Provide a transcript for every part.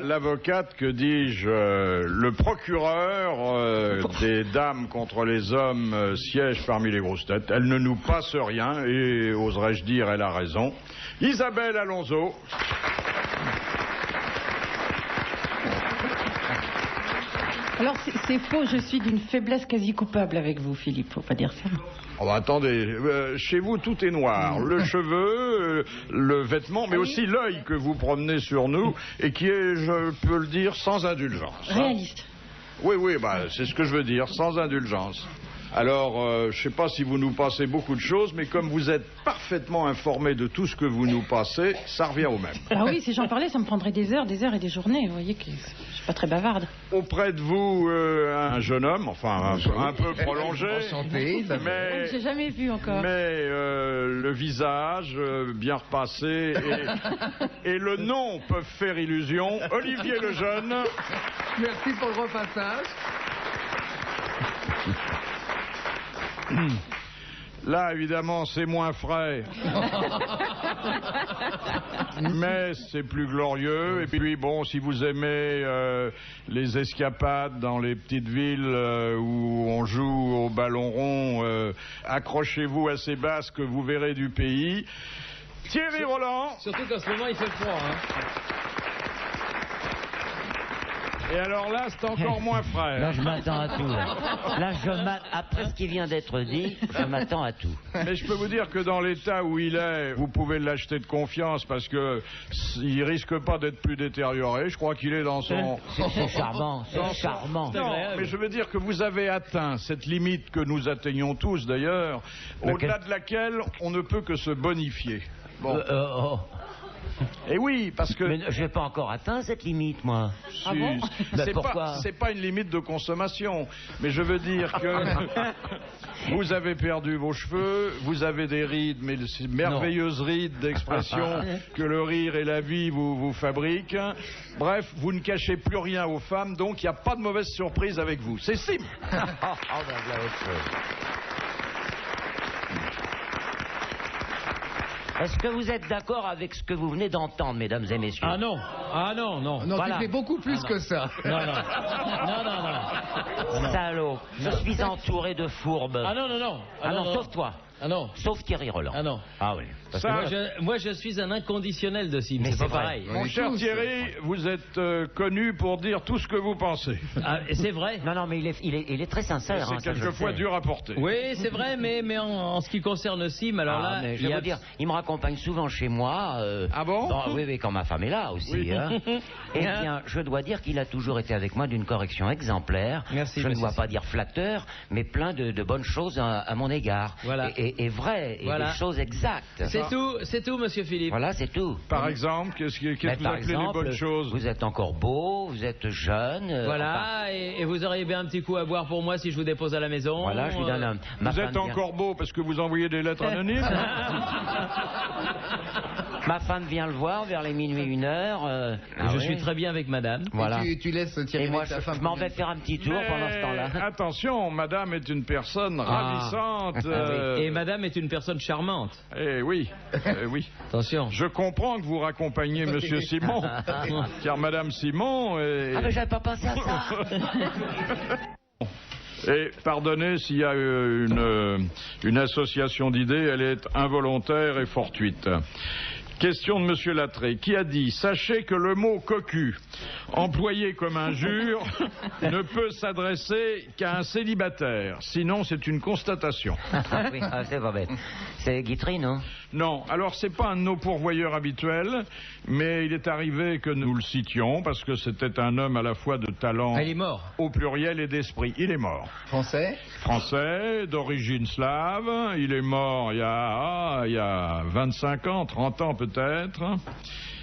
L'avocate, que dis-je, le procureur des dames contre les hommes siège parmi les grosses têtes. Elle ne nous passe rien et, oserais-je dire, elle a raison. Isabelle Alonso. Alors c'est faux, je suis d'une faiblesse quasi coupable avec vous, Philippe, faut pas dire ça. Oh, bah, attendez, chez vous tout est noir, le cheveu, le vêtement, mais aussi l'œil que vous promenez sur nous et qui est, je peux le dire, sans indulgence. Réaliste. Oui, bah, c'est ce que je veux dire, sans indulgence. Alors, je sais pas si vous nous passez beaucoup de choses, mais comme vous êtes parfaitement informé de tout ce que vous nous passez, ça revient au même. Alors oui, si j'en parlais, ça me prendrait des heures et des journées. Vous voyez que je suis pas très bavarde. Auprès de vous, un jeune homme, enfin un peu prolongé, Enchanté, mais J'ai jamais vu encore. Mais le visage bien repassé et le nom peuvent faire illusion. Olivier Lejeune. Merci pour le repassage. Là, évidemment, c'est moins frais. Mais c'est plus glorieux. Et puis, bon, si vous aimez les escapades dans les petites villes où on joue au ballon rond, accrochez-vous à ces basses que vous verrez du pays. Thierry Roland. Surtout qu'en ce moment, il fait froid. Et alors là, c'est encore moins frais. Là, je m'attends à tout. Après ce qui vient d'être dit, je m'attends à tout. Mais je peux vous dire que dans l'état où il est, vous pouvez l'acheter de confiance parce que il risque pas d'être plus détérioré. Je crois qu'il est dans son... C'est charmant, c'est charmant. Non, mais je veux dire que vous avez atteint cette limite que nous atteignons tous d'ailleurs, au-delà de laquelle on ne peut que se bonifier. Bon. Et oui, parce que... Mais je n'ai pas encore atteint cette limite, moi. Si, Ah bon c'est pas une limite de consommation, mais je veux dire que vous avez perdu vos cheveux, vous avez des rides, mais ces merveilleuses rides d'expression que le rire et la vie vous fabriquent. Bref, vous ne cachez plus rien aux femmes, donc il n'y a pas de mauvaise surprise avec vous. C'est simple. Est-ce que vous êtes d'accord avec ce que vous venez d'entendre, mesdames et messieurs? Ah non. Non, Voilà. tu fais beaucoup plus que ça. Non. Salaud, je suis entouré de fourbes. Ah non. Ah non, sauf toi. Ah non. Sauf Thierry Roland. Ah non. Ah oui. Ça, Moi, je suis un inconditionnel de Sim. Mais C'est pas c'est vrai. pareil. mon cher Thierry, vous êtes connu pour dire tout ce que vous pensez. Ah, c'est vrai. Non, mais il est très sincère. C'est quelquefois dur à porter. Oui, c'est vrai, mais en ce qui concerne Sim, alors là, mais je vais vous dire, il me raccompagne souvent chez moi. Ah bon? Oui, quand ma femme est là aussi. Oui. Hein. Eh bien, je dois dire qu'il a toujours été avec moi d'une correction exemplaire. Merci, je ne monsieur dois pas dire flatteur, mais plein de bonnes choses à mon égard. Voilà. Et vraies, et Voilà. des choses exactes. C'est tout, monsieur Philippe. Voilà, c'est tout. Par exemple, qu'est-ce que vous Par appelez exemple, les bonnes choses? vous êtes encore beau, vous êtes jeune. Voilà, et vous auriez bien un petit coup à boire pour moi si je vous dépose à la maison. Voilà, je lui donne ma Vous femme êtes vient- encore beau parce que vous envoyez des lettres anonymes? Ma femme vient le voir vers les minuit 1h. Je suis très bien avec madame. Voilà. Et tu laisses Thierry Et moi, avec ta femme. je m'en vais faire un petit tour pendant ce temps-là. Attention, madame est une personne ravissante. Et madame est une personne charmante. Eh oui, oui. Attention. Je comprends que vous raccompagniez monsieur Simon, car madame Simon est... Ah, mais j'avais pas pensé à ça. Et pardonnez s'il y a une association d'idées, elle est involontaire et fortuite. Question de monsieur Lattré, qui a dit « Sachez que le mot cocu, employé comme injure, ne peut s'adresser qu'à un célibataire. Sinon, c'est une constatation. » Oui, c'est pas bête. C'est Guitry, non? Non, alors c'est pas un de nos pourvoyeurs habituels, mais il est arrivé que nous le citions, parce que c'était un homme à la fois de talent Ah, il est mort. au pluriel et d'esprit. Il est mort. Français. Français, d'origine slave, il est mort il y a 25 ans, 30 ans peut-être.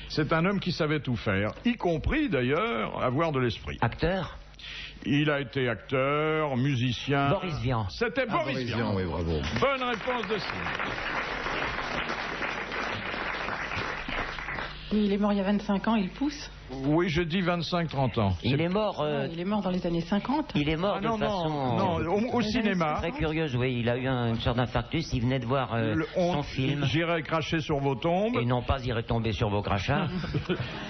C'est un homme qui savait tout faire, y compris d'ailleurs avoir de l'esprit. Acteur? Il a été acteur, musicien... Boris Vian. C'était Boris Vian. Oui, bravo. Bonne réponse de Simon. Oui, il est mort il y a 25 ans, il pousse. Oui, je dis 25-30 ans. Il est mort. Il est mort dans les années 50. Il est mort Ah, de façon. non, au cinéma. Très curieuse, oui. Il a eu une sorte d'infarctus. Il venait de voir son film. J'irai cracher sur vos tombes. Et non pas irait tomber sur vos crachats.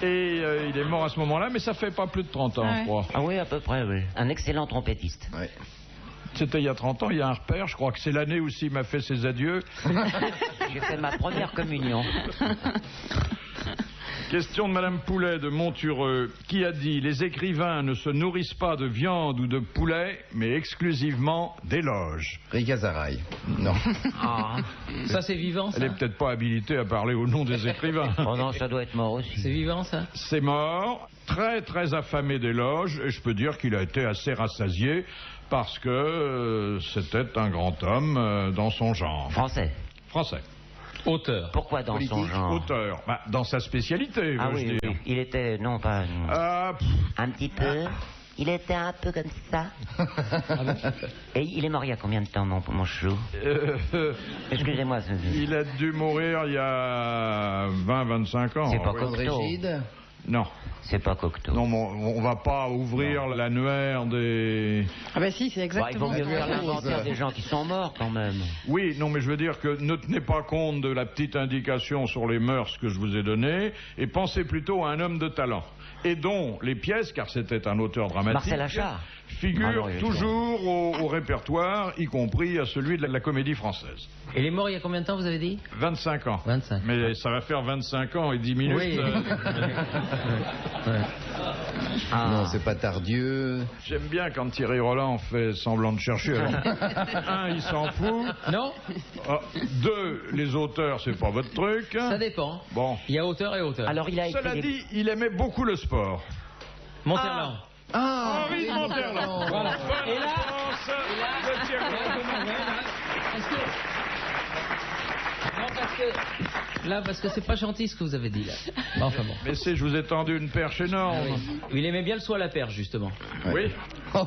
Et il est mort à ce moment-là, mais ça fait pas plus de 30 ans, je crois. Ah oui, à peu près, oui. Un excellent trompettiste. Ouais. C'était il y a 30 ans, il y a un repère, je crois que c'est l'année où il m'a fait ses adieux. J'ai fait ma première communion. Question de Madame Poulet de Montureux, qui a dit « Les écrivains ne se nourrissent pas de viande ou de poulet, mais exclusivement d'éloges. Rika Zaraï. Non. Ah, ça c'est vivant, » Elle ça. est peut-être pas habilitée à parler au nom des écrivains. Oh non, ça doit être mort aussi. C'est vivant, ça. C'est mort, très très affamé d'éloges, et je peux dire qu'il a été assez rassasié parce que c'était un grand homme dans son genre. Français. Français. Auteur. Pourquoi dans son genre? Auteur. Bah, dans sa spécialité, Ah veux-je oui, dire. oui. Il était, non pas... Un petit peu. Il était un peu comme ça. Et il est mort il y a combien de temps, mon chou? Excusez-moi. Il a dû mourir il y a 20-25 ans. C'est pas oui. Cocteau. Régide. Non. C'est pas Cocteau. Non, on va pas ouvrir l'annuaire des... Ah bah si, c'est Bah, il vaut exactement mieux ça. faire l'inventaire des gens qui sont morts quand même. Oui, non, mais je veux dire que ne tenez pas compte de la petite indication sur les mœurs que je vous ai donnée, et pensez plutôt à un homme de talent. Et dont les pièces, car c'était un auteur dramatique, Marcel Achard. figurent Ah non, il est toujours au répertoire, y compris à celui de la Comédie Française. Et il est mort il y a combien de temps, vous avez dit? 25 ans. 25. Mais ça va faire 25 ans et 10 minutes. Oui. Ouais. Ah. Non, c'est pas Tardieu. J'aime bien quand Thierry Roland fait semblant de chercher. Alors, un, il s'en fout. Non, Deux, les auteurs, c'est pas votre truc. ça dépend. Bon. Il y a auteur et auteur. Alors il a Cela été... dit, il aimait beaucoup le sport. Monterland. Ah, Henri de Monterland. Voilà. Bonne Et là- réponse de Thierry Roland. Parce que c'est pas gentil ce que vous avez dit là. Enfin bon. Mais je vous ai tendu une perche énorme. Il aimait bien le soie à la perche justement. Oui. Ça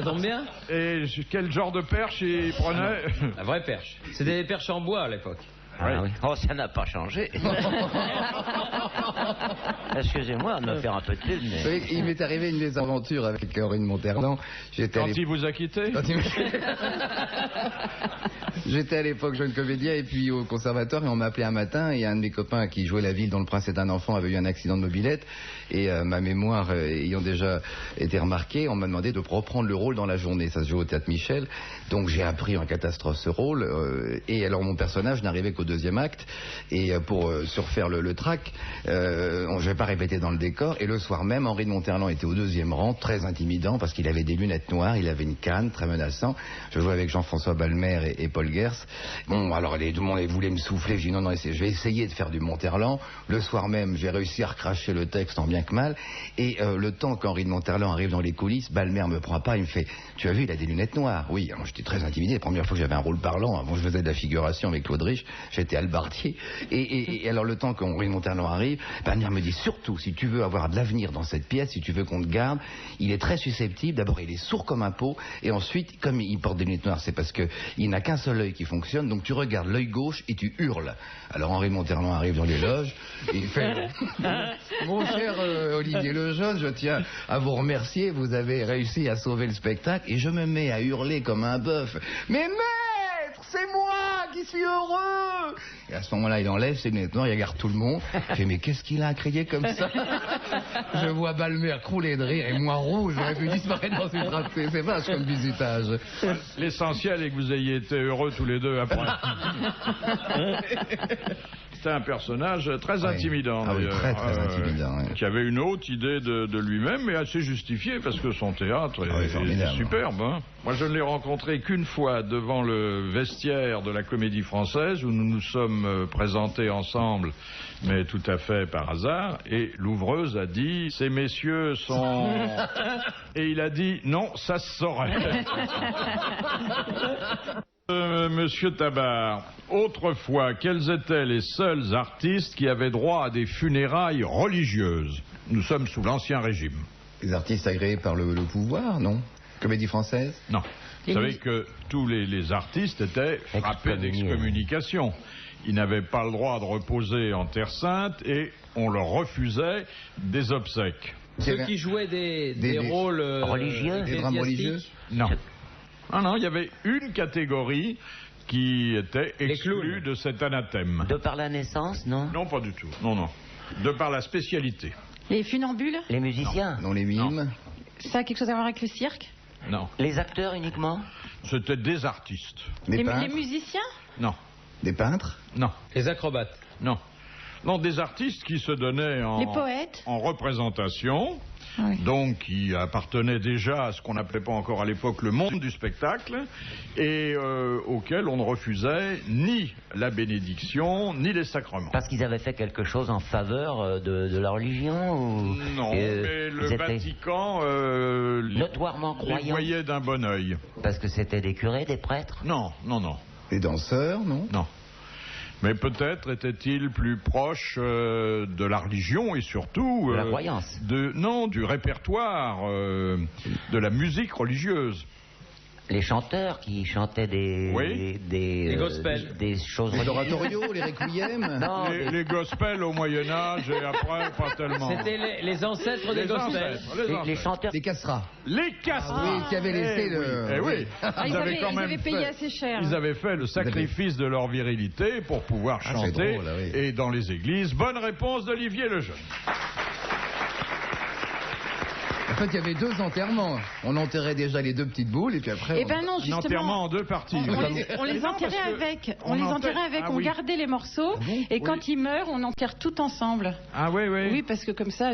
tombe bien. Et quel genre de perche il prenait? La vraie perche. C'était des perches en bois à l'époque. Ah, oui. Oh, ça n'a pas changé. Excusez-moi de me faire un peu de pub, Vous mais... savez, il m'est arrivé une mésaventure avec Henri de Monterland. Quand il vous a quitté? J'étais à l'époque jeune comédien et puis au conservatoire et on m'a appelé un matin et un de mes copains qui jouait la ville dont le prince est un enfant avait eu un accident de mobilette et ma mémoire ayant déjà été remarquée, on m'a demandé de reprendre le rôle dans la journée. Ça se joue au Théâtre Michel. Donc j'ai appris en catastrophe ce rôle et alors mon personnage n'arrivait qu'au deuxième acte et pour surfaire le trac, je vais pas répéter dans le décor et le soir même Henri de Monterland était au deuxième rang, très intimidant parce qu'il avait des lunettes noires, il avait une canne, très menaçant. Je jouais avec Jean-François Balmer et Paul Gers. Bon, alors tout le monde voulait me souffler. J'ai dit non, je vais essayer de faire du Monterland. Le soir même, j'ai réussi à recracher le texte en bien que mal. Et le temps qu'Henri de Monterland arrive dans les coulisses, Balmer me prend pas, il me fait « Tu as vu, il a des lunettes noires ?» Oui, alors j'étais très intimidé. La première fois que j'avais un rôle parlant, avant je faisais de la figuration avec Claude Rich, j'étais albardier. Et alors le temps qu'Henri de Monterland arrive, Balmer me dit « Surtout, si tu veux avoir de l'avenir dans cette pièce, si tu veux qu'on te garde, il est très susceptible. D'abord, il est sourd comme un pot. Et ensuite, comme il porte des lunettes noires, c'est parce qu'il n'a qu'un seul œil qui fonctionne. Donc tu regardes l'œil gauche et tu hurles. » Alors Henri de Monterland arrive dans les loges et il fait « Mon cher Olivier Lejeune, je tiens à vous remercier. Vous avez réussi à sauver le spectacle. » Et je me mets à hurler comme un bœuf. « Mais maître, c'est moi qui suis heureux !» Et à ce moment-là, il enlève ses lunettes noires, il regarde tout le monde. Il fait « Mais qu'est-ce qu'il a à crier comme ça ?» Je vois Balmer crouler de rire et moi rouge. J'aurais pu disparaître dans une trappe. C'est vache comme visitage. L'essentiel est que vous ayez été heureux tous les deux après. C'était un personnage très intimidant, Ah oui, d'ailleurs, très intimidant. Ouais. qui avait une haute idée de lui-même, mais assez justifiée, parce que son théâtre est superbe. Hein. Moi, je ne l'ai rencontré qu'une fois devant le vestiaire de la Comédie Française, où nous nous sommes présentés ensemble, mais tout à fait par hasard, et l'ouvreuse a dit « Ces messieurs sont... » Et il a dit « Non, ça se saurait. » Monsieur Tabar, autrefois, quels étaient les seuls artistes qui avaient droit à des funérailles religieuses? Nous sommes sous l'Ancien Régime. Les artistes agréés par le pouvoir, non? Comédie française? Non. Vous savez que tous les artistes étaient frappés d'excommunication. Ils n'avaient pas le droit de reposer en Terre Sainte et on leur refusait des obsèques. Ceux qui jouaient des rôles religieux, des drames religieux? Non. Non, il y avait une catégorie qui était exclue de cet anathème. De par la naissance, non? Non, pas du tout. Non. De par la spécialité. Les funambules? Les musiciens? Non, les mimes? Ça a quelque chose à voir avec le cirque? Non. Les acteurs uniquement? C'était des artistes. Des peintres? Les musiciens? Non. Des peintres? Non. Les acrobates? Non. Non, des artistes qui se donnaient Les poètes? en représentation, Oui. donc qui appartenaient déjà à ce qu'on n'appelait pas encore à l'époque le monde du spectacle, et auxquels on ne refusait ni la bénédiction, ni les sacrements. Parce qu'ils avaient fait quelque chose en faveur de la religion ou... Non, mais le Vatican notoirement les croyants. voyait d'un bon œil. Parce que c'était des curés, des prêtres? Non. Des danseurs, non? Non. Mais peut-être était-il plus proche de la religion et surtout... De la croyance? Non, du répertoire de la musique religieuse. Les chanteurs qui chantaient des gospels. des choses... Les oratorios, les requiems? Non, Les gospels au Moyen-Âge et après, pas tellement. C'était les ancêtres des gospels. les chanteurs... Les casseras? Les casseras. Oui, qui avaient laissé le... Eh oui. Ils avaient payé assez cher. Ils avaient fait le sacrifice de leur virilité pour pouvoir c'est chanter drôle, oui. et dans les églises. Bonne réponse d'Olivier Lejeune. En fait, il y avait 2 enterrements. On enterrait déjà les 2 petites boules et puis après... Eh ben non, Un enterrement justement. en 2 parties. On les enterrait avec. On gardait les morceaux. Et quand ils meurent, on enterre tout ensemble. Ah oui. Oui, parce que comme ça,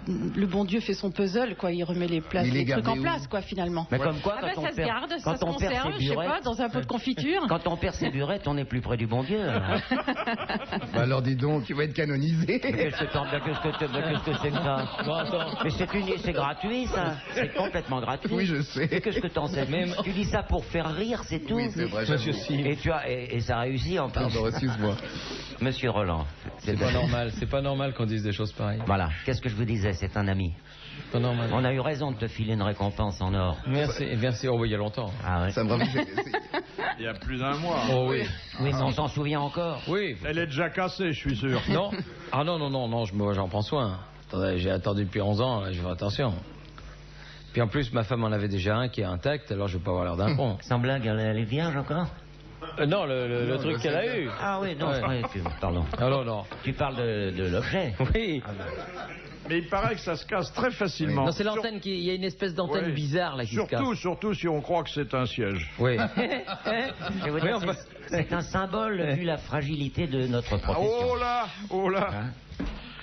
le bon Dieu fait son puzzle, quoi. Il remet les trucs en place, quoi, finalement. Mais comme quoi, ça se garde, ça se on perd conserve, ses je sais burettes, pas, dans un pot de confiture. quand on perd ses burettes, on est plus près du bon Dieu. Bah alors dis donc, il va être canonisé. Mais qu'est-ce que c'est que ça? Mais c'est gratuit, ça. C'est complètement gratuit. Oui, je sais. Et qu'est-ce que t'en sais? Même tu dis ça pour faire rire, c'est tout. Oui, c'est vrai, j'avoue. Et ça réussit en plus. Pardon, excuse-moi. Monsieur Roland. C'est pas normal qu'on dise des choses pareilles. Voilà. Qu'est-ce que je vous disais? C'est un ami. Pas normal. On a eu raison de te filer une récompense en or. Merci. Oh oui, il y a longtemps. Ah ouais. Ça me rappelle... Il y a plus d'un mois. Oh oui. Oui, on s'en souvient encore. Oui. Elle est déjà cassée, je suis sûr. Non. Ah non, j'en prends soin. Attendez, j'ai attendu depuis 11 ans, là, je fais attention. Puis en plus, ma femme en avait déjà un qui est intact, alors je vais pas avoir l'air d'un con. Sans blague, elle est vierge encore? Non, le truc qu'elle a eu. Ah oui, non, Ouais. pardon. Non. Tu parles de l'objet? Oui. Mais il paraît que ça se casse très facilement. Non, c'est l'antenne il y a une espèce d'antenne bizarre là qui se casse. Surtout si on croit que c'est un siège. Oui. Je veux dire, c'est un symbole vu la fragilité de notre profession. Oh là.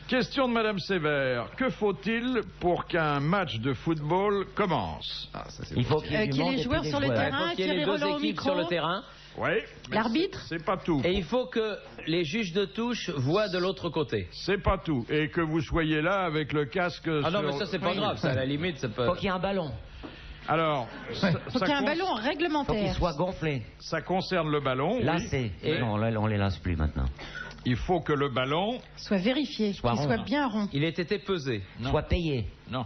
Question de Madame Sévère. Que faut-il pour qu'un match de football commence? Il faut qu'il y ait du qu'il y ait monde les et joueurs puis sur des le joueurs. terrain. Il faut qu'il y ait les Thierry deux Roland au équipes micro. sur le terrain. Oui. L'arbitre? C'est pas tout. Et il faut que les juges de touche voient de l'autre côté. C'est pas tout. Et que vous soyez là avec le casque. Ah non, sur- mais ça c'est pas grave, ça à la limite ça peut... Il faut qu'il y ait un ballon. Alors, Faut qu'il y ait un ballon Il faut qu'il réglementaire. soit gonflé. ça concerne le ballon. Lancé. Oui. Et non, là, on les lance plus maintenant. Il faut que le ballon. Soit vérifié, qu'il Soit rond. soit bien rond. Il ait été pesé. Soit payé. Non.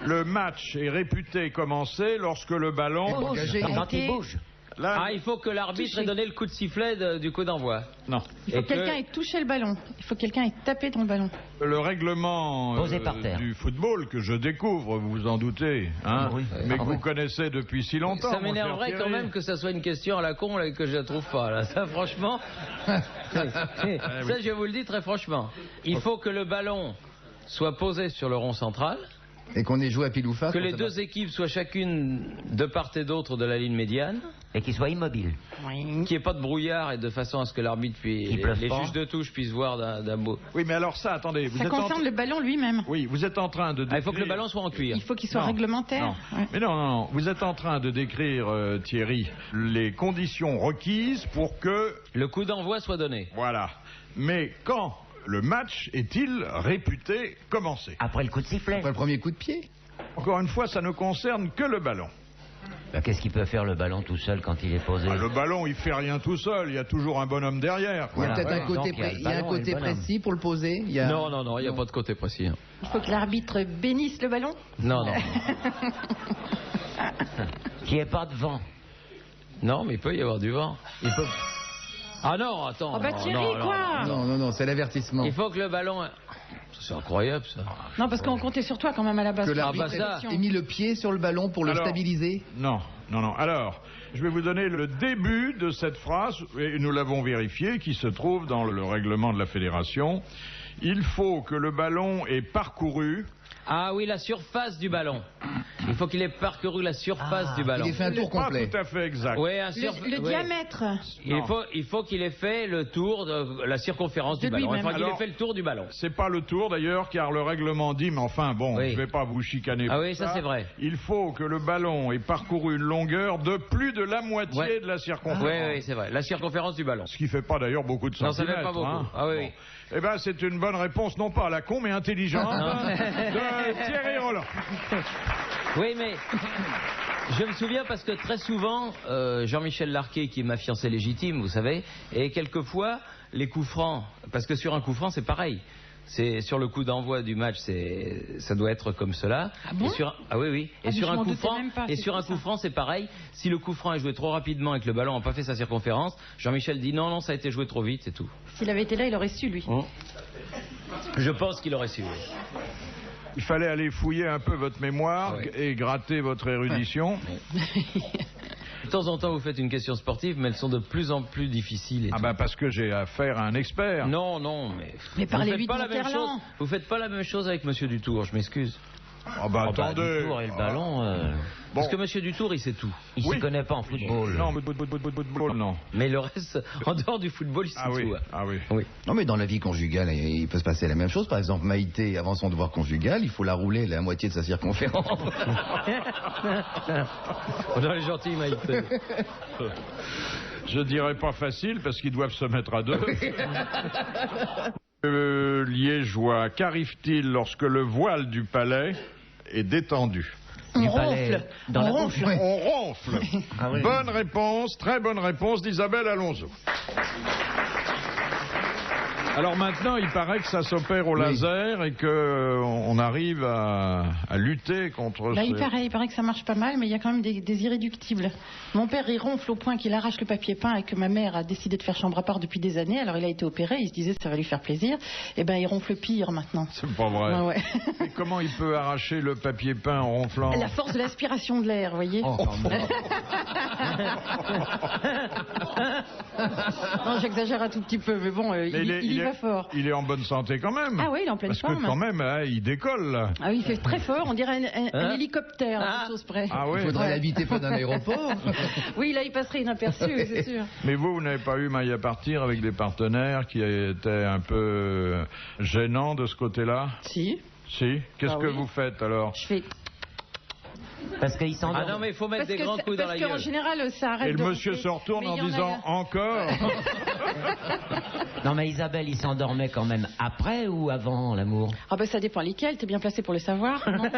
Le match est réputé commencer lorsque le ballon. Engagé. Quand il bouge. Là, Ah, il faut que l'arbitre Touché. ait donné le coup de sifflet du coup d'envoi. non. Il faut Et que quelqu'un que- ait touché le ballon. Il faut que quelqu'un ait tapé dans le ballon. Le règlement Posé par terre. du football que je découvre, vous vous en doutez, hein, Oui. mais que Ah vous oui. connaissez depuis si longtemps. Ça mon m'énerverait cher quand Thierry. même que ça soit une question à la con là, et que je la trouve pas là. Ça franchement, ça je vous le dis très franchement. Il faut que le ballon soit posé sur le rond central, Et qu'on ait joué à pile ou face. que pour les savoir- deux équipes soient chacune de part et d'autre de la ligne médiane, Et qu'il soit immobile. qu'il n'y ait pas de brouillard et de façon à ce que l'arbitre puis Qu'il pleuve les pas. juges de touche puissent voir d'un beau. Oui, mais alors ça, attendez. Vous Ça êtes concerne le ballon lui-même. Oui, vous êtes en train de. Ah, il faut que le décrire- ballon soit en cuir. Il faut qu'il soit Non, réglementaire. non. Ouais. Mais non. Vous êtes en train de décrire, Thierry, les conditions requises pour que. Le coup d'envoi soit donné. Voilà. Mais quand le match est-il réputé commencer? Après le coup de sifflet. Après le premier coup de pied. Encore une fois, ça ne concerne que le ballon. Bah, qu'est-ce qu'il peut faire le ballon tout seul quand il est posé? Ah, le ballon, il fait rien tout seul. Il y a toujours un bonhomme derrière. Il y a Voilà, peut-être voilà. un côté, Donc, il y a le il y a un ballon et côté le bonhomme. précis pour le poser. Il y a... Non, il n'y a pas de côté précis. hein. Il faut que l'arbitre bénisse le ballon. Non. Qu'il n'y ait pas de vent. Non, mais il peut y avoir du vent. Il peut... Ah non, attends. Oh bah Thierry, quoi. Non, c'est l'avertissement. Il faut que le ballon... C'est incroyable, ça. Non, parce qu'on comptait sur toi quand même à la base. Que l'arbitre ait mis le pied sur le ballon pour le stabiliser. Non. Alors, je vais vous donner le début de cette phrase, et nous l'avons vérifié, qui se trouve dans le règlement de la fédération. Il faut que le ballon ait parcouru... Ah oui, la surface du ballon. Il faut qu'il ait parcouru la surface du ballon. Il ait fait un tour complet. Pas tout à fait exact. Oui, le diamètre. Il faut qu'il ait fait le tour de la circonférence du ballon. Il faut qu'il ait fait le tour du ballon. C'est pas le tour d'ailleurs, car le règlement dit, mais enfin bon, je vais pas vous chicaner. Ah oui, ça c'est vrai. Il faut que le ballon ait parcouru une longueur de plus de la moitié de la circonférence. Oui, c'est vrai. La circonférence du ballon. Ce qui fait pas d'ailleurs beaucoup de centimètres. Non, ça fait pas beaucoup. Hein. Ah oui. Bon. Eh ben, c'est une bonne réponse, non pas à la con, mais intelligente, de Thierry Roland. Oui, mais je me souviens parce que très souvent, Jean-Michel Larquet, qui est ma fiancée légitime, vous savez, et quelquefois, les coups francs, parce que sur un coup franc, c'est pareil. C'est sur le coup d'envoi du match, ça doit être comme cela. Ah bon? Oui. Et sur un coup franc, c'est pareil. Si le coup franc est joué trop rapidement et que le ballon n'a pas fait sa circonférence, Jean-Michel dit non, ça a été joué trop vite, c'est tout. S'il avait été là, il aurait su, lui. Je pense qu'il aurait su. Oui. Il fallait aller fouiller un peu votre mémoire et gratter votre érudition. De temps en temps, vous faites une question sportive, mais elles sont de plus en plus difficiles. Parce que j'ai affaire à un expert. Non, mais parlez-lui de vous faites pas la même chose avec Monsieur Dutour, je m'excuse. Attendez. Dutour et le ballon... Parce que Monsieur Dutour, il sait tout. Il ne s'y connaît pas en football. Non, football, non. Mais le reste, en dehors du football, il sait tout. Ah oui. Non, mais dans la vie conjugale, il peut se passer la même chose. Par exemple, Maïté, avant son devoir conjugal, il faut la rouler la moitié de sa circonférence. On a les gentils, Maïté. Je dirais pas facile, parce qu'ils doivent se mettre à deux. Le Liégeois, qu'arrive-t-il lorsque le voile du palais est détendu? On ronfle. On ronfle. Bonne réponse, très bonne réponse d'Isabelle Alonso. Alors maintenant, il paraît que ça s'opère au laser et qu'on arrive à lutter contre il paraît que ça marche pas mal, mais il y a quand même des irréductibles. Mon père, il ronfle au point qu'il arrache le papier peint et que ma mère a décidé de faire chambre à part depuis des années. Alors il a été opéré, il se disait que ça va lui faire plaisir. Et il ronfle pire maintenant. C'est pas vrai. Ouais. Et comment il peut arracher le papier peint en ronflant? La force de l'aspiration de l'air, vous voyez. Non, j'exagère un tout petit peu, mais bon, il va fort. Il est en bonne santé quand même. Ah oui, il est en pleine forme. Parce que quand même, il décolle là. Ah oui, il fait très fort, on dirait un hélicoptère, à chose près. Ah oui. Il faudrait l'habiter près d'un aéroport. Oui, là il passerait inaperçu, c'est sûr. Mais vous n'avez pas eu maille à partir avec des partenaires qui étaient un peu gênants de ce côté-là? Si. Qu'est-ce que vous faites alors? Je fais... Parce qu'ils s'endorment. Ah non, mais il faut mettre des grands coups dans la gueule. Parce qu'en général, ça arrête. Et le monsieur se retourne en disant encore. Non, mais Isabelle, il s'endormait quand même après ou avant l'amour? Ça dépend lesquels. T'es bien placé pour le savoir, non?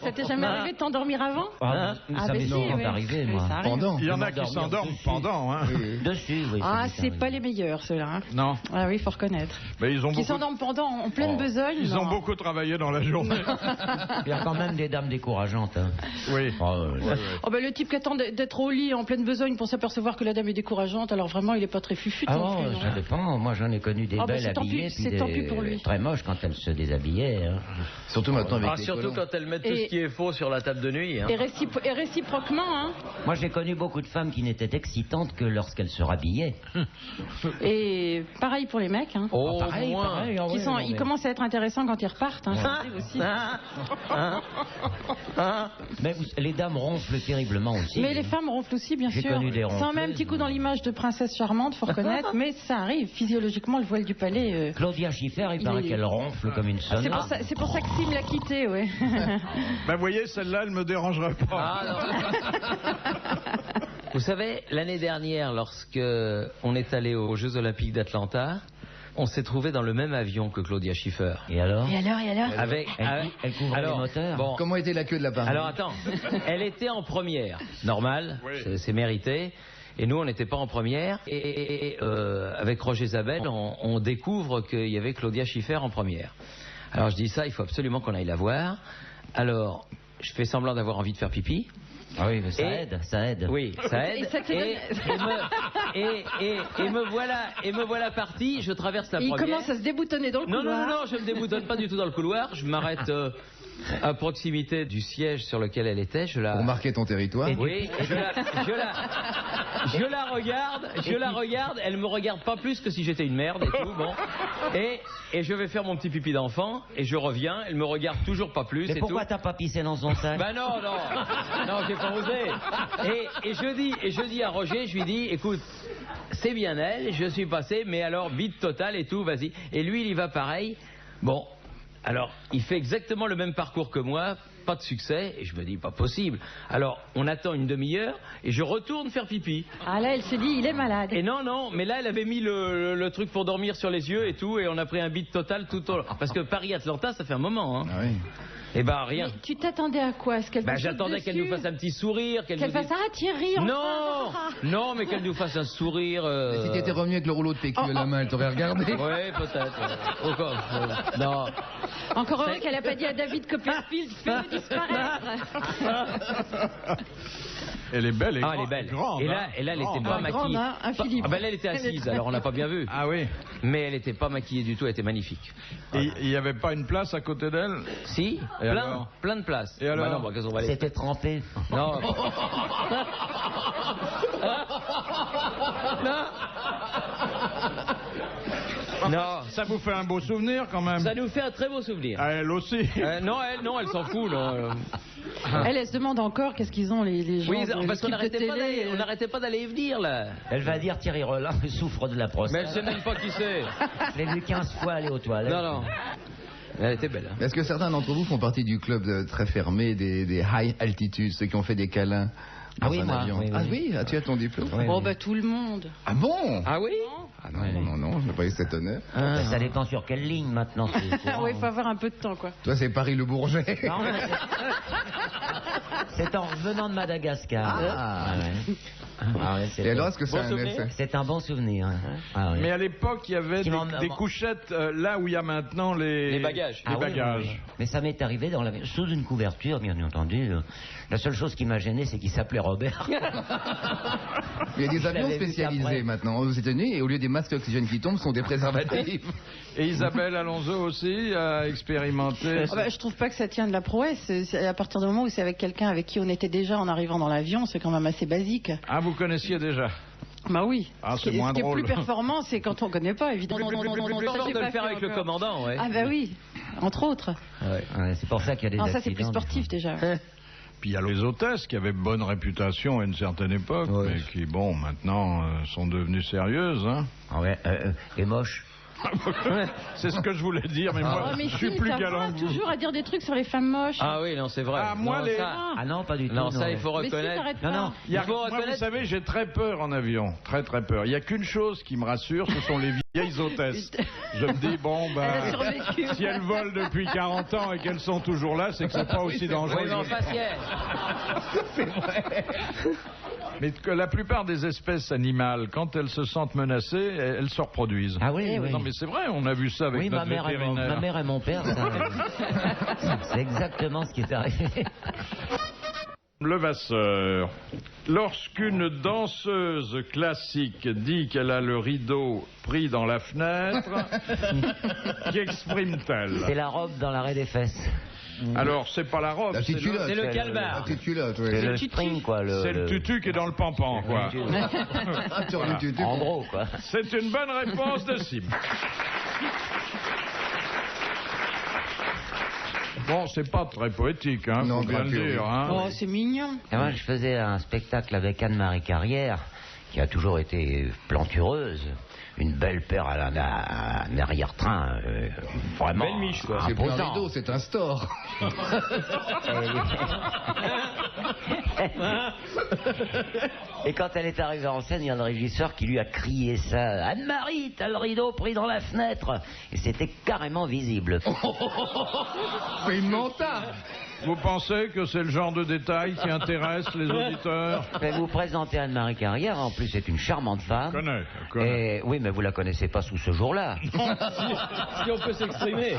Ça t'est jamais arrivé de t'endormir avant? Ça m'est souvent arrivé, moi. Pendant. Il y en a qui s'endorment pendant. Hein. Dessus, oui. C'est pas les meilleurs, ceux-là. Hein. Non. Ah oui, il faut reconnaître. Mais qui s'endorment pendant, en pleine besogne. Ils ont beaucoup travaillé dans la journée. Il y a quand même des dames décourageantes. Hein. Oui. Le type qui attend d'être au lit en pleine besogne pour s'apercevoir que la dame est décourageante, alors vraiment, il est pas très fufu. Ça dépend. Moi, j'en ai connu des belles habillées, puis tant pis pour lui. Très moches quand elles se déshabillaient. Hein. Surtout maintenant avec les surtout quand elles mettent tout ce qui est faux sur la table de nuit. Hein. Et réciproquement. Hein. Moi, j'ai connu beaucoup de femmes qui n'étaient excitantes que lorsqu'elles se rhabillaient. Et pareil pour les mecs. Hein. Pareil. Ils commencent à être intéressants quand ils repartent. Hein. Aussi. Mais les dames ronflent terriblement aussi. Mais les femmes ronflent aussi, bien sûr. Ça en met un petit coup dans l'image de princesse charmante, faut reconnaître, mais ça arrive. Physiologiquement, le voile du palais... Claudia Schiffer, il paraît qu'elle ronfle comme une sonne. C'est pour ça que Sim l'a quittée, oui. Vous voyez, celle-là, elle me dérangerait pas. Vous savez, l'année dernière, lorsque on est allé aux Jeux Olympiques d'Atlanta, on s'est trouvé dans le même avion que Claudia Schiffer. Et alors? Elle couvre les moteurs. Bon. Comment était la queue de l'appareil? Alors attends, elle était en première, normal, c'est mérité. Et nous, on n'était pas en première. Et avec Roger Zabel, on découvre qu'il y avait Claudia Schiffer en première. Alors je dis ça, il faut absolument qu'on aille la voir. Alors, je fais semblant d'avoir envie de faire pipi. Ah oui, mais ça aide. Oui, ça aide. Et me voilà parti. Je traverse la première. Il commence à se déboutonner dans le couloir. Non, je ne me déboutonne pas du tout dans le couloir. Je m'arrête à proximité du siège sur lequel elle était. Pour marquer ton territoire. Oui, et je la regarde. Elle me regarde pas plus que si j'étais une merde et tout. Bon. Et je vais faire mon petit pipi d'enfant et je reviens. Elle me regarde toujours pas plus. Mais pourquoi t'as pas pissé dans son sac? Ben non, j'ai pas osé. Et je dis à Roger, je lui dis, écoute, c'est bien elle, je suis passé, mais alors bide total et tout, vas-y. Et lui, il y va pareil. Bon, alors, il fait exactement le même parcours que moi, pas de succès, et je me dis, pas possible. Alors, on attend une demi-heure, et je retourne faire pipi. Ah là, elle se dit, il est malade. Et non, mais là, elle avait mis le truc pour dormir sur les yeux et tout, et on a pris un bide total tout au long. Parce que Paris-Atlanta, ça fait un moment, hein. Ah oui. Eh ben, rien. Mais tu t'attendais à quoi? J'attendais qu'elle nous fasse un petit sourire. Qu'elle fasse Thierry, Non, mais qu'elle nous fasse un sourire. Mais si t'étais revenu avec le rouleau de PQ à la main, elle t'aurait regardé. Oui, peut-être. Encore. Non. Encore heureux qu'elle n'a pas dit à David Copperfield, fais-le disparaître. Elle est belle et elle est belle. grande. Et là, elle n'était pas maquillée. Un Philippe. Là, elle était assise, alors on n'a pas bien vu. Ah oui. Mais elle n'était pas maquillée du tout, elle était magnifique. Et il n'y avait pas une place à côté d'elle? Si, plein de places. Et alors? Bah non, qu'est-ce qu'on va aller... C'était trempé. Non. Non. Ça vous fait un beau souvenir quand même? Ça nous fait un très beau souvenir. Ah, elle aussi. Non, elle s'en fout. Non. Elle se demande encore qu'est-ce qu'ils ont les gens. Oui, de parce qu'on n'arrêtait pas d'aller y venir là. Elle va dire Thierry Rollin souffre de la prostate. Mais elle sait même pas qui c'est. Je l'ai vu 15 fois aller aux toilettes. Non. Elle était belle. Hein. Est-ce que certains d'entre vous font partie du club très fermé des high altitudes, ceux qui ont fait des câlins dans un avion? Oui. Ah oui, tu as ton diplôme? Oui. Tout le monde. Ah bon? Ah oui? Ah non, je n'ai pas eu cet honneur. Ça dépend sur quelle ligne maintenant. Oui, il faut avoir un peu de temps, quoi. Toi, c'est Paris-Le Bourget. Non, mais c'est en revenant de Madagascar. Et alors, est-ce que c'est un souvenir? C'est un bon souvenir. Ah, oui. Mais à l'époque, il y avait des couchettes là où il y a maintenant les bagages. Les bagages. Oui. Mais ça m'est arrivé sous une couverture, bien entendu. La seule chose qui m'a gêné, c'est qu'il s'appelait Robert. Il y a des avions spécialisés maintenant aux États-Unis, et au lieu des masques d'oxygène qui tombent, sont des préservatifs. Et Isabelle Alonso aussi a expérimenté. Je trouve pas que ça tient de la prouesse. C'est à partir du moment où c'est avec quelqu'un avec qui on était déjà en arrivant dans l'avion, c'est quand même assez basique. Ah, vous connaissiez déjà? Bah oui. Ah, c'est moins drôle. Ce qui est plus performant, c'est quand on connaît pas, évidemment. Plus fort de le faire avec le commandant, ouais. Ah bah oui, entre autres. Ouais, c'est pour ça qu'il y a des accidents. Ça c'est plus sportif déjà. Puis il y a les hôtesses qui avaient bonne réputation à une certaine époque, mais qui, bon, maintenant sont devenues sérieuses. Hein. Ah ouais, et moches. C'est ce que je voulais dire, mais moi, je suis plus galant que vous. Toujours à dire des trucs sur les femmes moches. Ah oui, non, c'est vrai. Ah, moi, Ah non, pas du tout. Non, ça, il faut reconnaître. Non. Moi, vous savez, j'ai très peur en avion. Très, très peur. Il n'y a qu'une chose qui me rassure, ce sont les vieilles hôtesses. Je me dis, bon, si elles volent depuis 40 ans et qu'elles sont toujours là, c'est que c'est pas aussi dangereux. Oui, mais enfin, C'est vrai. Mais que la plupart des espèces animales, quand elles se sentent menacées, elles se reproduisent. Ah oui, oui. Non, mais c'est vrai, on a vu ça avec notre vétérinaire. Ma mère et mon père, c'est exactement ce qui est arrivé. Levasseur. Lorsqu'une danseuse classique dit qu'elle a le rideau pris dans la fenêtre, qu'exprime-t-elle? C'est la robe dans l'arrêt des fesses. Alors, c'est pas la robe, c'est le calbar. La petite culotte, oui. C'est le string, quoi. C'est le tutu qui est dans le pampan, quoi. Le tutu. En gros, quoi. C'est une bonne réponse de Sim. Bon, c'est pas très poétique, hein, Non, faut bien le dire. Hein. Oh, c'est mignon. Et moi, je faisais un spectacle avec Anne-Marie Carrière, qui a toujours été plantureuse. Une belle paire à un arrière-train, vraiment. Belle miche, quoi. C'est pas un imposant. rideau, c'est un store. Et quand elle est arrivée en scène, il y a le régisseur qui lui a crié ça. Anne-Marie, t'as le rideau pris dans la fenêtre. Et c'était carrément visible. C'est une mental. Vous pensez que c'est le genre de détail qui intéresse les auditeurs? Je vais vous présenter Anne-Marie Carrière. En plus, c'est une charmante femme. Je connais. Et, oui, mais vous la connaissez pas sous ce jour-là. Si on peut s'exprimer.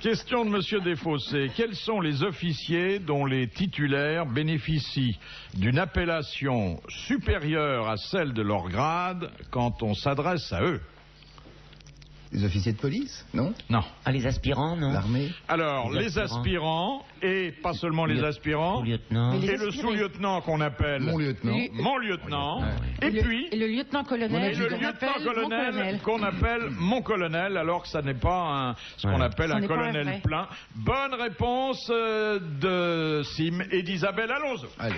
Question de Monsieur Desfossés. Quels sont les officiers dont les titulaires bénéficient d'une appellation supérieure à celle de leur grade quand on s'adresse à eux? Les officiers de police, non? Non. Ah, les aspirants, non? L'armée? Alors, les aspirants, et pas seulement les aspirants, Lieutenant. Mais les et le aspirés. sous-lieutenant qu'on appelle Mon lieutenant. mon lieutenant, Ouais. et puis Et le lieutenant-colonel et le qu'on appelle mon lieutenant-colonel colonel. qu'on appelle mon colonel, alors que ça n'est pas ce qu'on Ouais. appelle Ça un n'est pas un colonel vrai. plein. Bonne réponse de Sim et d'Isabelle Alonso. Allez.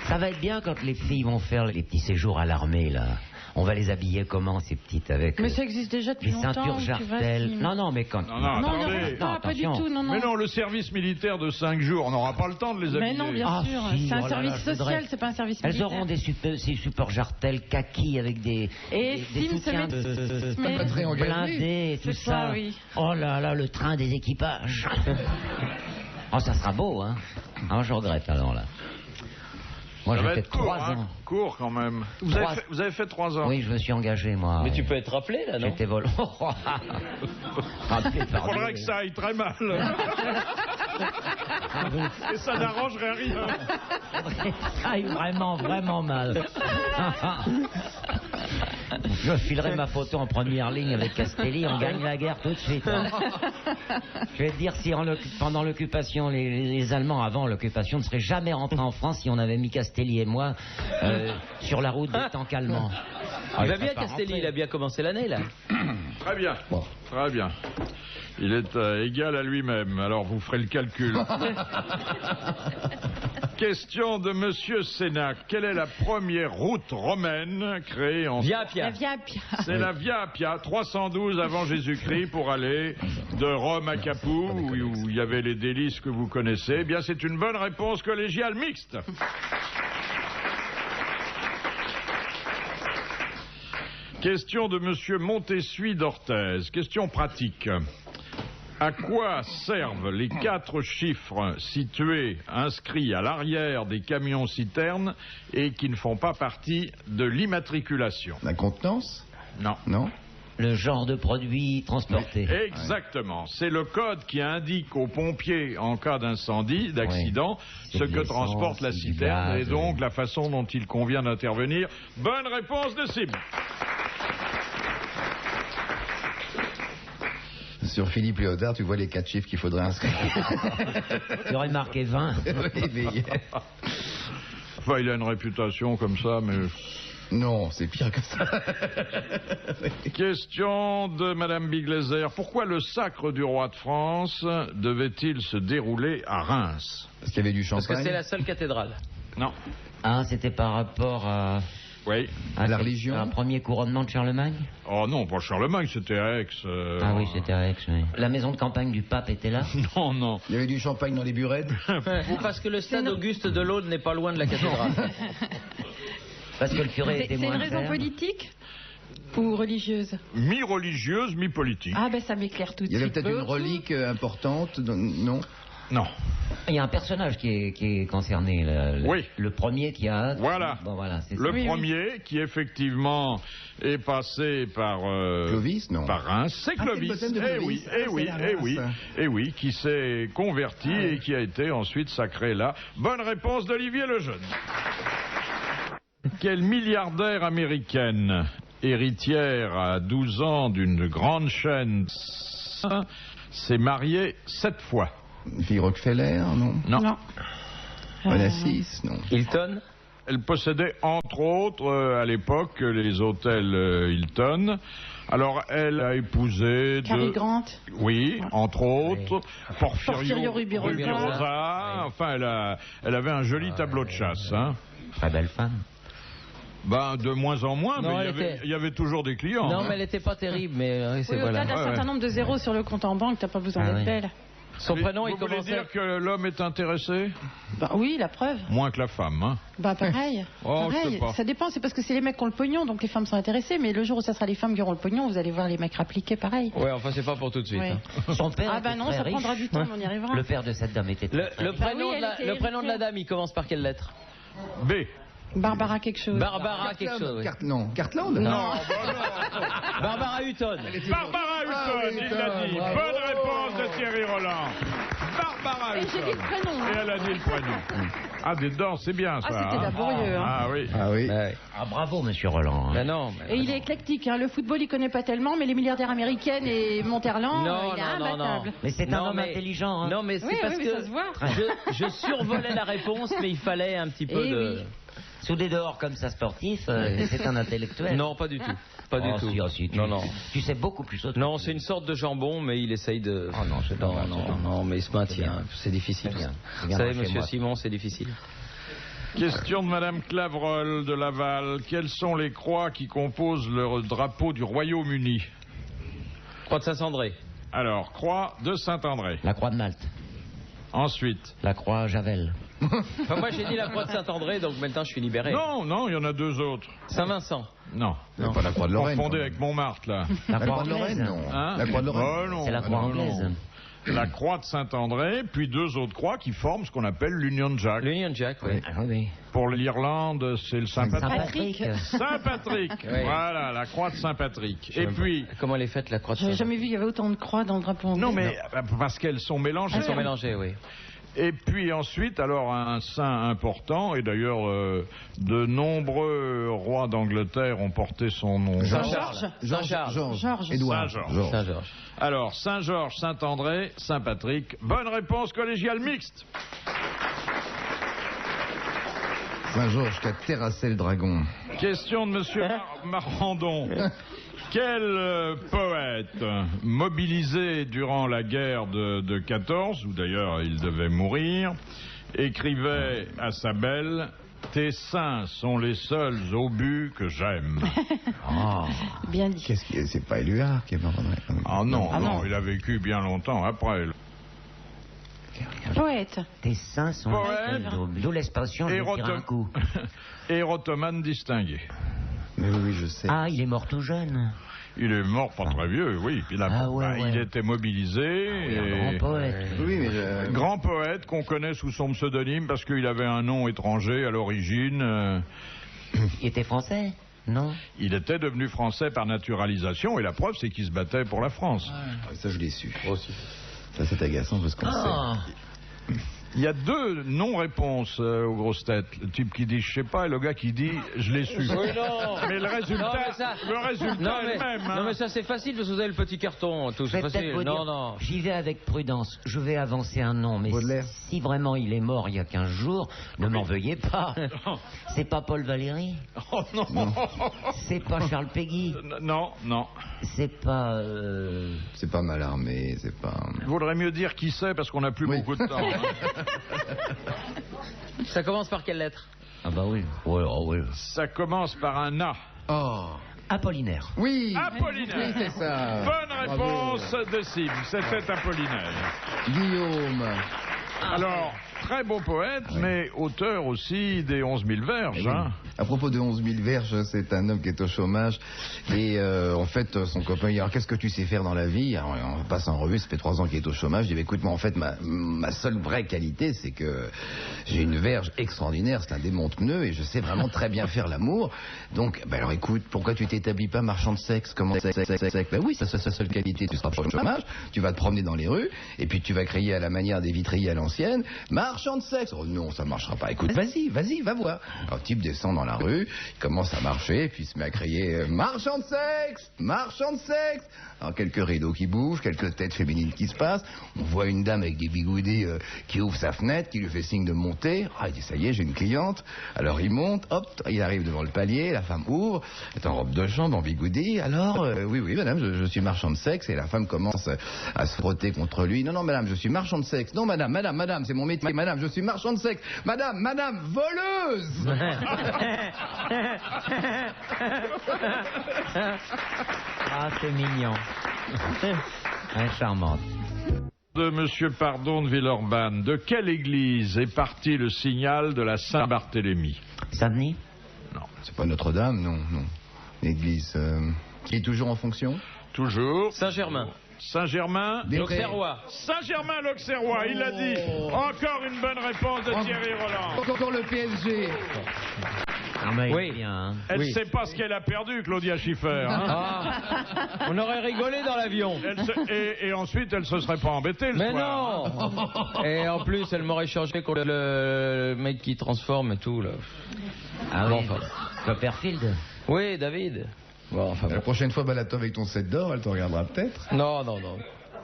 Ça va être bien quand les filles vont faire les petits séjours à l'armée, là. On va les habiller comment, ces petites, avec Mais ça existe déjà depuis les longtemps. ceintures tu vas, jartelles. Sim. Non, non, mais quand... Non, Non, il n'y attendez. aura pas du attention. tout, non, non. Mais non, le service militaire de 5 jours, on n'aura pas le temps de les habiller. Mais non, bien Ah, sûr. si, C'est un oh là service là, je voudrais- social, c'est pas un service Elles militaire. auront ces supports jartelles kaki avec des Et des Sim se soutiens met- Pas très engagé. blindés et tout C'est ça, ça. oui. Oh là là, le train des équipages. Oh, ça sera beau, hein. Ah, je regrette alors là. Moi, Ça j'ai va fait être court, 3 ans. court quand même. Vous Trois- avez fait 3 ans. Oui, je me suis engagé, moi. Mais tu peux être rappelé, là, non? J'étais volant. Rappelé Il par faudrait Dieu. que ça aille très mal. Et ça n'arrangerait rien. Ça aille vraiment, vraiment mal. Je filerai ma photo en première ligne avec Castelli, on gagne la guerre tout de suite. Hein. Je vais te dire, si pendant l'occupation, les Allemands, avant l'occupation, ne seraient jamais rentrés en France si on avait mis Castelli et moi sur la route des tanks allemands. Ah, Il va serait bien, pas Castelli, rentré. il a bien commencé l'année, là. Très bien. Bon. Très bien. Il est égal à lui-même, alors vous ferez le calcul. Question de Monsieur Sénac. Quelle est la première route romaine créée en... Via La Appia. Via Appia. C'est la Via Appia, 312 avant Jésus-Christ, pour aller de Rome à Capoue, où il y avait les délices que vous connaissez. Eh bien, c'est une bonne réponse collégiale mixte. Question de Monsieur Montessuie d'Orthez. Question pratique. À quoi servent les 4 chiffres situés, inscrits à l'arrière des camions-citernes et qui ne font pas partie de l'immatriculation? La contenance? Non. Non? Le genre de produit transporté. Exactement. C'est le code qui indique aux pompiers, en cas d'incendie, d'accident, C'est ce de que l'essence, transporte la du citerne gaz, et donc la façon dont il convient d'intervenir. Bonne réponse de Sim. Sur Philippe Léotard, tu vois les 4 chiffres qu'il faudrait inscrire. Il aurait marqué 20. Oui, mais- Enfin, il a une réputation comme ça, mais... Non, c'est pire que ça. Question de Madame Biglézer. Pourquoi le sacre du roi de France devait-il se dérouler à Reims? Parce qu'il y avait du Parce que champagne. c'est la seule cathédrale. Non. Ah, c'était par rapport à... Oui. La religion. Un premier couronnement de Charlemagne. Oh non, pas Charlemagne, c'était à Aix. Ah oui, c'était à Aix, oui. La maison de campagne du pape était là. Non, non. Il y avait du champagne dans les burettes. Ou parce que le stade Auguste de l'Aude n'est pas loin de la cathédrale. Parce que le curé était C'est une moins raison cher. politique ou religieuse? Mi-religieuse, mi-politique. Ah ben ça m'éclaire tout de Il y avait suite. peut-être une relique importante. Non? Non. Il y a un personnage qui est concerné. Oui. Le premier qui a... Voilà. Bon, voilà, c'est Le ça. premier qui effectivement est passé par Clovis, non. par Reims, c'est Ah, c'est le Clovis. baptême de Clovis. Ah, c'est la Reims. Oui, qui s'est converti Ah, oui. et qui a été ensuite sacré là. Bonne réponse d'Olivier Lejeune. Quelle milliardaire américaine, héritière à 12 ans d'une grande chaîne, s'est mariée 7 fois? Une fille Rockefeller, non? Non. Non. Onassis, non. Hilton. Elle possédait entre autres à l'époque les hôtels Hilton. Alors elle a épousé Cary Grant. Oui, entre autres Porfirio Rubirosa. Rubirosa. Enfin, elle avait un joli tableau de chasse. Hein. Très belle femme. Ben, de moins en moins, Non, mais elle il y avait toujours des clients. Non, hein. mais elle n'était pas terrible, mais c'est Oui, au-delà voilà. d'un certain nombre de zéros sur le compte en banque, t'as pas besoin Ah d'être oui. belle. Son prénom, Vous il voulez commençait... dire que l'homme est intéressé? Bah oui, la preuve. Moins que la femme, hein. Bah pareil. Oh, je sais Pareil. pas. Ça dépend, c'est parce que c'est les mecs qui ont le pognon, donc les femmes sont intéressées, mais le jour où ça sera les femmes qui auront le pognon, vous allez voir les mecs rappliquer pareil. Ouais, enfin, c'est pas pour tout de suite. Ouais. hein. Son père Ah bah était non, très ça riche. prendra du temps, mais on y arrivera. Le père de cette dame était très, très Le riche. prénom, oui, de elle la, était le prénom de la héritière. dame, il commence par quelle lettre? B. Barbara quelque chose. Barbara quelque chose. Oui. Non, Cartland. Non, Barbara Hutton. Barbara Hutton, il l'a dit. bravo. Bonne réponse de Thierry Roland. Barbara Et j'ai dit Hutton. le prénom. Et elle a dit le prénom. Ah, des dents, c'est bien ça. Ah, c'était hein. laborieux. Hein. Ah oui. Ah oui. Ouais. Ah, bravo, monsieur Roland. Ben non. Et il est éclectique. Hein. Le football, il connaît pas tellement, mais les milliardaires américaines et Monterland, Non, il est non, non. imbattable. Mais c'est un Non, homme mais- intelligent. Hein. Non, mais c'est Oui, parce oui, mais que ça se voit. je survolais la réponse, mais il fallait un petit peu Eh de... oui. Sous des dehors comme ça sportif, c'est un intellectuel. Non, pas du tout. Pas du Oh, tout. si, oh, si, tu, Non, non. Tu sais beaucoup plus autre Non, chose. c'est une sorte de jambon, mais il essaye de... Oh non, c'est non, dommage, non, c'est dommage. non, mais il se maintient. bien. C'est difficile. C'est bien. ça. C'est Vous bien savez, chez monsieur moi. Simon, c'est difficile. Question de Madame Clavreul de Laval. Quelles sont les croix qui composent le drapeau du Royaume-Uni? Croix de Saint-André. Alors, croix de Saint-André. La croix de Malte, Ensuite. la croix Javel. Enfin, moi, j'ai dit la croix de Saint-André, donc maintenant, je suis libéré. Non, non, il y en a deux autres. Saint-Vincent. Non. C'est pas la croix de Lorraine. Confondez quand avec Montmartre, là. La même. La croix de anglaise. Lorraine, non. Hein La croix de Lorraine. Oh, non, C'est la croix non, anglaise. non. La croix de Saint-André, puis deux autres croix qui forment ce qu'on appelle l'Union Jack. L'Union Jack, oui. Ah oui. Pour l'Irlande, c'est le Saint-Patrick. Saint-Patrick. Saint-Patrick. Oui. Voilà, la croix de Saint-Patrick. Et puis... Comment elle est faite, la croix de J'avais Saint-André? jamais vu, il y avait autant de croix dans le drapeau anglais. Non, mais parce qu'elles sont mélangées. Elles sont mélangées, oui. Et puis ensuite, alors un saint important, et d'ailleurs de nombreux rois d'Angleterre ont porté son nom. Saint-Georges. Georges. Georges. Édouard. Saint-Georges. Saint-Georges. Alors, Saint-Georges, Saint-André, Saint-Patrick. Bonne réponse collégiale mixte. Saint-Georges qui a terrassé le dragon. Question de Monsieur Marandon. Quel poète mobilisé durant la guerre de 14, où d'ailleurs il devait mourir, écrivait à sa belle « Tes seins sont les seuls obus que j'aime Ah. Bien dit. Qu'est-ce qui est... C'est pas Éluard qui est mort. » Ah non, Ah non, non. il a vécu bien longtemps après. Poète. Tes seins sont Poète. D'où l'expression je vais tirer un coup. Érotomane distingué. Mais oui, je sais. Ah, il est mort tout jeune. Il est mort pas très vieux, oui. Il ouais. était mobilisé. Un et- grand poète. Oui, mais Grand poète qu'on connaît sous son pseudonyme parce qu'il avait un nom étranger à l'origine. Il était français? Non. Il était devenu français par naturalisation et la preuve c'est qu'il se battait pour la France. ça je l'ai su. Ça c'est agaçant parce qu'on sait. Il y a deux non-réponses aux grosses têtes. Le type qui dit je sais pas et le gars qui dit je l'ai su. Oui, non. Mais le résultat, Non, mais ça- le résultat Non, est mais, le même. hein. non, mais ça, c'est facile parce que vous avez le petit carton. Tout, Je c'est vais peut-être facile. vous Non, dire, non. j'y vais avec prudence. Je vais avancer un nom, mais Baudelaire. si vraiment il est mort il y a 15 jours, ne m'en veuillez pas. C'est pas Paul Valéry, Oh non. c'est pas Charles Péguy, Non, non. c'est pas... C'est pas Mallarmé, c'est pas. Il vaudrait mieux dire qui c'est parce qu'on n'a plus Oui. beaucoup de temps. hein. Ça commence par quelle lettre? Ah bah oui. Ouais, oh oui. Ça commence par un A. Oh. Apollinaire. Oui. Apollinaire. Oui, c'est ça. Bonne réponse de Sim. C'était Apollinaire. Guillaume. Alors, très beau poète, mais auteur aussi des 11 000 verges. Oui. Hein. À propos de 11 000 verges, c'est un homme qui est au chômage. Et en fait, son copain, il dit, alors qu'est-ce que tu sais faire dans la vie? Alors, on passe en revue, ça fait 3 ans qu'il est au chômage. Je dis, écoute, moi, en fait, ma seule vraie qualité, c'est que j'ai une verge extraordinaire, c'est un démonte-pneu, et je sais vraiment très bien faire l'amour. Donc, ben alors écoute, pourquoi tu t'établis pas marchand de sexe? Comment sexe? Ben oui, ça, c'est sa seule qualité, tu seras pas au chômage, tu vas te promener dans les rues, et puis tu vas crier à la manière des vitriers à l'ancienne, marchand de sexe. Oh non, ça marchera pas. Écoute, vas-y, va voir. Alors, le type descend dans la rue, il commence à marcher, puis il se met à crier marchand de sexe, marchand de sexe. Alors quelques rideaux qui bougent, quelques têtes féminines qui se passent. On voit une dame avec des bigoudis qui ouvre sa fenêtre, qui lui fait signe de monter. Ah, il dit ça y est, j'ai une cliente. Alors il monte, hop, il arrive devant le palier, la femme ouvre, elle est en robe de chambre, en bigoudi. Alors oui, madame, je suis marchand de sexe. Et la femme commence à se frotter contre lui. Non, madame, je suis marchand de sexe. Non, madame, c'est mon métier. Madame, je suis marchand de sexe. Madame, voleuse. Ah, c'est mignon. Ouais, charmante. De Monsieur Pardon de Villeurbanne, de quelle église est parti le signal de la Saint-Barthélemy? Saint-Denis? Non. C'est pas Notre-Dame, non. L'église qui est toujours en fonction. Toujours. Saint-Germain. Saint-Germain. Des L'Auxerrois. Saint-Germain l'Auxerrois, il l'a dit. Encore une bonne réponse de Thierry Roland. Encore le PSG. Ah, mais Oui. bien, hein. Elle ne Oui. sait pas ce qu'elle a perdu, Claudia Schiffer. Hein. Ah, on aurait rigolé dans l'avion. Et ensuite, elle se serait pas embêtée le Mais soir. non. Et en plus, elle m'aurait changé contre le mec qui transforme et tout là. Ah Bon, oui, enfin. Copperfield. Oui, David. Bon, enfin La bon. prochaine fois, balade-toi avec ton set d'or, elle te regardera peut-être. Non, non, non.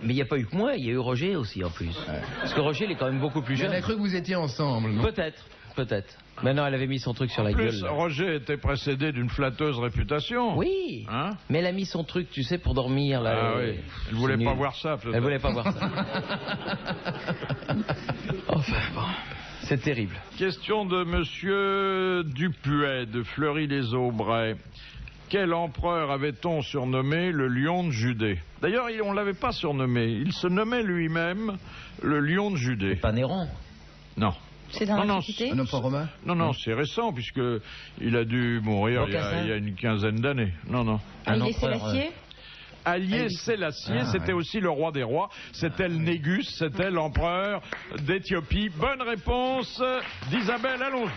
Mais il n'y a pas eu que moi, il y a eu Roger aussi en plus. Parce que Roger, il est quand même beaucoup plus Elle a jeune. cru que vous étiez ensemble, non? Peut-être, peut-être. Maintenant, elle avait mis son truc sur la En gueule. plus, là. Roger était précédé d'une flatteuse réputation. Oui. Hein? Mais elle a mis son truc, tu sais, pour dormir là. Ah oui. Elle voulait C'est pas nul. voir ça, peut-être. Elle voulait pas voir ça. Enfin, bon. C'est terrible. Question de Monsieur Dupuet de Fleury-les-Aubrais. Quel empereur avait-on surnommé le lion de Judée? D'ailleurs, on ne l'avait pas surnommé. Il se nommait lui-même le lion de Judée. Pas Néron. Non. C'est dans Non, non, l'Antiquité. Un enfant romain? Non, c'est récent, puisque il a dû mourir il y a une quinzaine d'années. Non. Ah, il est empereur, Sélassié. Allié Sélassié, Ah, c'était ouais. aussi le roi des rois. C'était le Négus, c'était l'empereur d'Éthiopie. Bonne réponse d'Isabelle Alonso.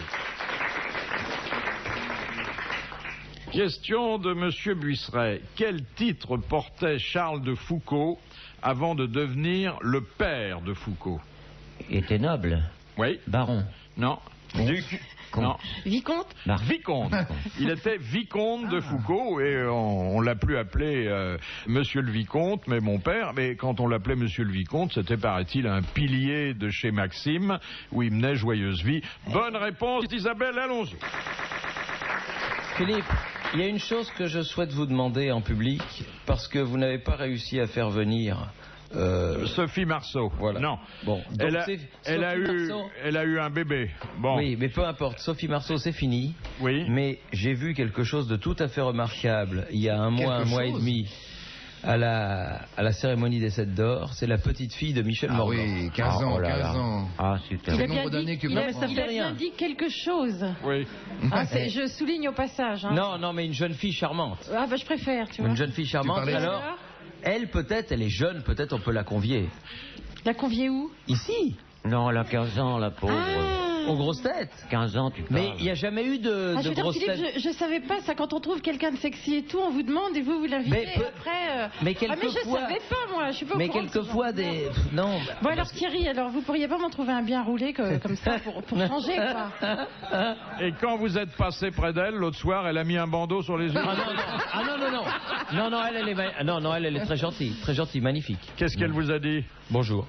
Question de Monsieur Buisseret. Quel titre portait Charles de Foucauld avant de devenir le père de Foucauld? Il était noble. Oui? Baron. Non? Duc? Comte. Non. Vicomte. Bar- Vicomte. Il était vicomte de Foucauld et on l'a plus appelé Monsieur le Vicomte, mais mon père. Mais quand on l'appelait Monsieur le Vicomte, c'était paraît-il un pilier de chez Maxime où il menait joyeuse vie. Bonne réponse d'Isabelle Alonso. Philippe, il y a une chose que je souhaite vous demander en public, parce que vous n'avez pas réussi à faire venir... Sophie Marceau. Voilà. Non. Bon, donc Elle a, c'est elle a Sophie eu, Marceau. elle a eu un bébé. Bon. Oui, mais peu importe. Sophie Marceau, c'est fini. Oui. Mais j'ai vu quelque chose de tout à fait remarquable il y a un mois et chose demi à la cérémonie des 7 d'or. C'est la petite fille de Michel Ah Morgan. oui, 15 ans, Oh là 15 là. ans. Ah, super. Il a le bien nombre dit, d'années que il a, vous ça il fait a rien. bien dit quelque chose. Oui. Ah, je souligne au passage. Hein. Non, non, mais une jeune fille charmante. Ah, bah, je préfère, tu vois. Une jeune fille charmante. parlais- Alors, elle, peut-être, elle est jeune, peut-être on peut la convier. La convier où? Ici, Non, elle a 15 ans, la pauvre. Ah. aux grosses têtes. 15 ans, tu parles. Mais il n'y a jamais eu de, Ah, je de veux dire, grosses Philippe, têtes. je savais pas ça. Quand on trouve quelqu'un de sexy et tout, on vous demande et vous l'invitez. Mais peu- Après. mais Ah, mais je quelquefois- savais pas, moi. Je suis pas au Mais courant de ce quelquefois genre de des... choses. Non. Bon, alors Thierry, alors vous pourriez pas m'en trouver un bien roulé comme ça pour changer, quoi. Et quand vous êtes passé près d'elle, l'autre soir, elle a mis un bandeau sur les yeux. Ah non, non, ah, non, non, non. Non, non, elle est, non, non, elle est très gentille, magnifique. Qu'est-ce qu'elle vous a dit? Bonjour.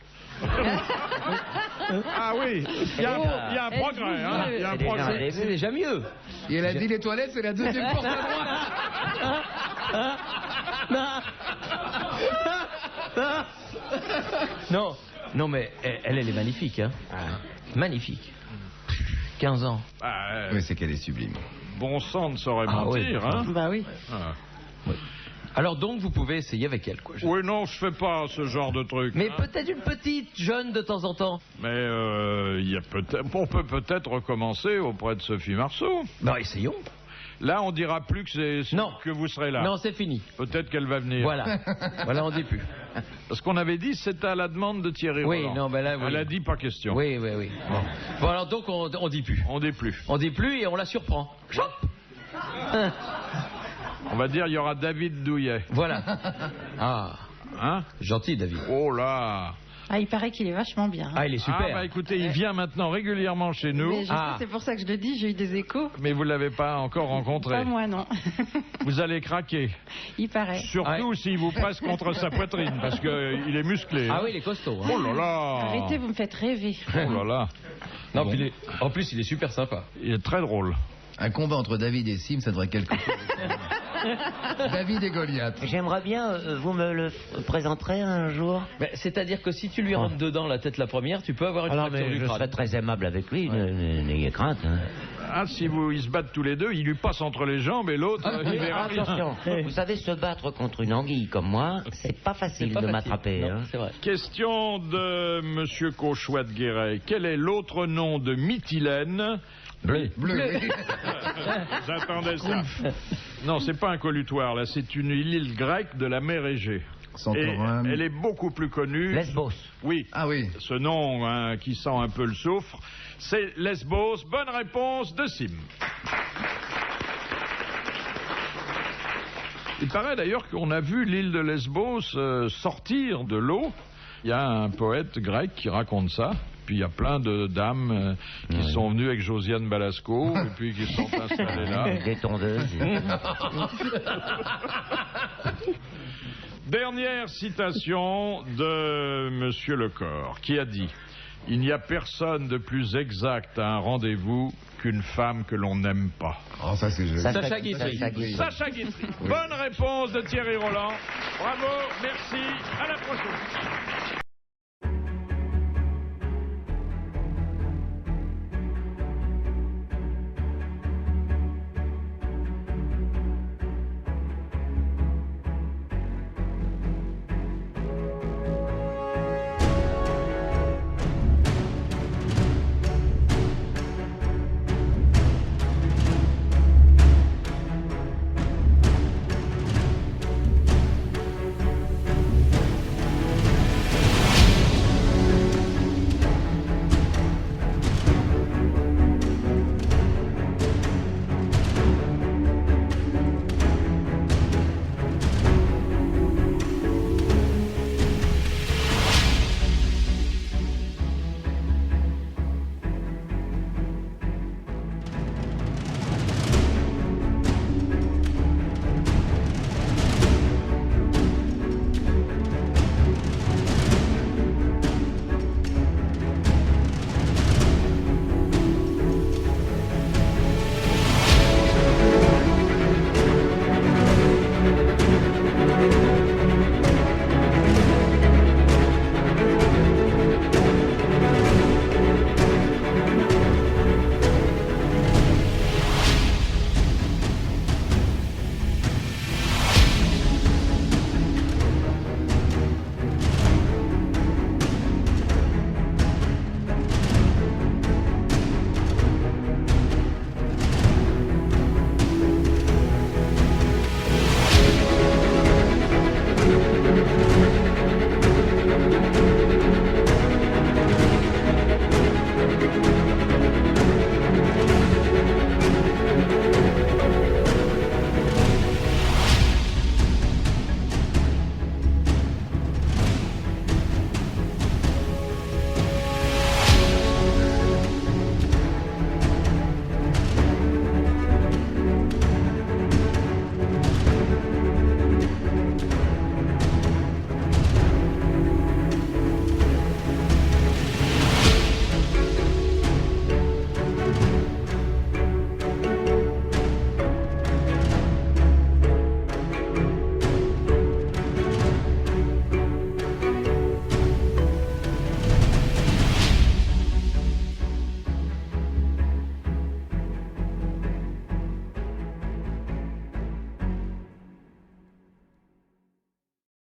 Ah oui, il y a un Elle progrès, vous hein. veut. Il y a un C'est déjà progrès. un début. C'est déjà mieux. Et elle a dit les toilettes, c'est la deuxième porte à droite. Non, non, mais elle est magnifique, hein. Magnifique. 15 ans. Ah, Oui, c'est qu'elle est sublime. bon sang ne saurait Ah, mentir, oui. hein. Bah oui. Ah. Alors donc, vous pouvez essayer avec elle, quoi. Oui, non, je fais pas ce genre de truc. Mais hein. peut-être une petite jeune de temps en temps. Mais il y a on peut peut-être recommencer auprès de Sophie Marceau. Bah, essayons. Là, on dira plus que Non. que vous serez là. Non, c'est fini. Peut-être qu'elle va venir. Voilà. Voilà, on dit plus. Parce qu'on avait dit c'était à la demande de Thierry Oui, Roland. non, ben là, oui. Elle a dit pas question. Oui, oui, oui. Bon, alors donc, on dit plus. On dit plus. On dit plus et on la surprend. Chop. On va dire il y aura David Douillet. Voilà. Ah, Hein? gentil, David. Oh là. Ah, il paraît qu'il est vachement bien. hein. Ah, il est super. Ah bah écoutez, il vient maintenant régulièrement chez nous. Mais je Ah. sais, c'est pour ça que je le dis, j'ai eu des échos. Mais vous l'avez pas encore rencontré. Pas moi, non. Vous allez craquer. Il paraît. Surtout s'il vous presse contre sa poitrine, parce que il est musclé. Ah hein. oui, il est costaud. Hein. Oh là là. Arrêtez, vous me faites rêver. Oh là là. Non, Bon. puis en plus, il est super sympa. Il est très drôle. Un combat entre David et Sim, ça devrait quelque chose. David et Goliath. J'aimerais bien, vous me le présenterez un jour. Mais c'est-à-dire que si tu lui rentres dedans la tête la première, tu peux avoir une Alors, fracture mais du je crâne. serais très aimable avec lui, n'ayez crainte. Hein. Ah, si ils se battent tous les deux, il lui passe entre les jambes et l'autre, il verra rien. Attention, vous savez, se battre contre une anguille comme moi, c'est pas facile C'est pas de facile. m'attraper. Non, Hein. c'est vrai. Question de Monsieur Cauchois de Guéret. Quel est l'autre nom de Mytilène? Bleu. Bleu. oui. J'attendais ça. Non, c'est pas un colutoire, là, c'est une île grecque de la mer Égée. Et Santorin. elle est beaucoup plus connue. Lesbos. Oui. Ah oui. Ce nom hein, qui sent un peu le soufre, c'est Lesbos. Bonne réponse de Sim. Il paraît d'ailleurs qu'on a vu l'île de Lesbos sortir de l'eau. Il y a un poète grec qui raconte ça. Puis il y a plein de dames qui sont venues avec Josiane Balasco et puis qui sont installées là. Des tondeuses. Dernière citation de Monsieur Lecor, qui a dit « Il n'y a personne de plus exact à un rendez-vous qu'une femme que l'on n'aime pas. » Oh, ça c'est joli. Sacha Guitry. Sacha Guitry. Bonne réponse de Thierry Roland. Bravo, merci, à la prochaine.